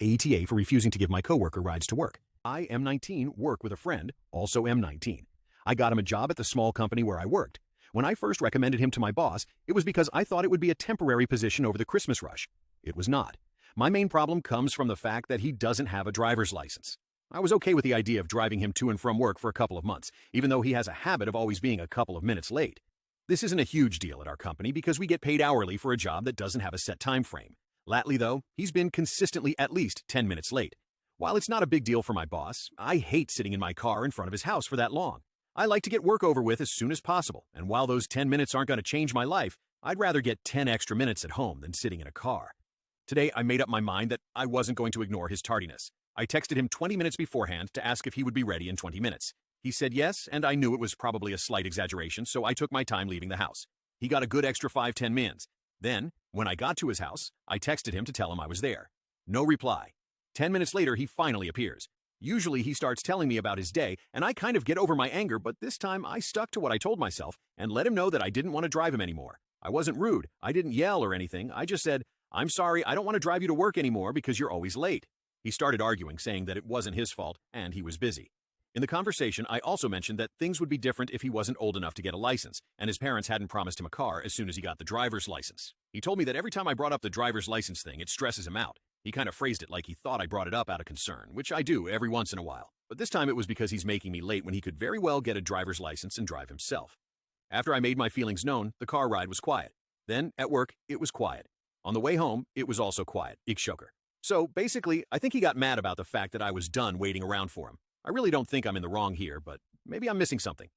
AITA for refusing to give my coworker rides to work. I am 19, work with a friend, also am 19. I got him a job at the small company where I worked. When I first recommended him to my boss, it was because I thought it would be a temporary position over the Christmas rush. It was not. My main problem comes from the fact that he doesn't have a driver's license. I was okay with the idea of driving him to and from work for a couple of months, even though he has a habit of always being a couple of minutes late. This isn't a huge deal at our company because we get paid hourly for a job that doesn't have a set time frame. Lately, though, he's been consistently at least 10 minutes late. While it's not a big deal for my boss, I hate sitting in my car in front of his house for that long. I like to get work over with as soon as possible, and while those 10 minutes aren't going to change my life, I'd rather get 10 extra minutes at home than sitting in a car. Today, I made up my mind that I wasn't going to ignore his tardiness. I texted him 20 minutes beforehand to ask if he would be ready in 20 minutes. He said yes, and I knew it was probably a slight exaggeration, so I took my time leaving the house. He got a good extra 5-10 minutes. Then, when I got to his house, I texted him to tell him I was there. No reply. 10 minutes later, he finally appears. Usually, he starts telling me about his day, and I kind of get over my anger, but this time I stuck to what I told myself and let him know that I didn't want to drive him anymore. I wasn't rude. I didn't yell or anything. I just said, "I'm sorry, I don't want to drive you to work anymore because you're always late." He started arguing, saying that it wasn't his fault and he was busy. In the conversation, I also mentioned that things would be different if he wasn't old enough to get a license, and his parents hadn't promised him a car as soon as he got the driver's license. He told me that every time I brought up the driver's license thing, it stresses him out. He kind of phrased it like he thought I brought it up out of concern, which I do every once in a while. But this time it was because he's making me late when he could very well get a driver's license and drive himself. After I made my feelings known, the car ride was quiet. Then, at work, it was quiet. On the way home, it was also quiet. Ik shoker. So, basically, I think he got mad about the fact that I was done waiting around for him. I really don't think I'm in the wrong here, but maybe I'm missing something.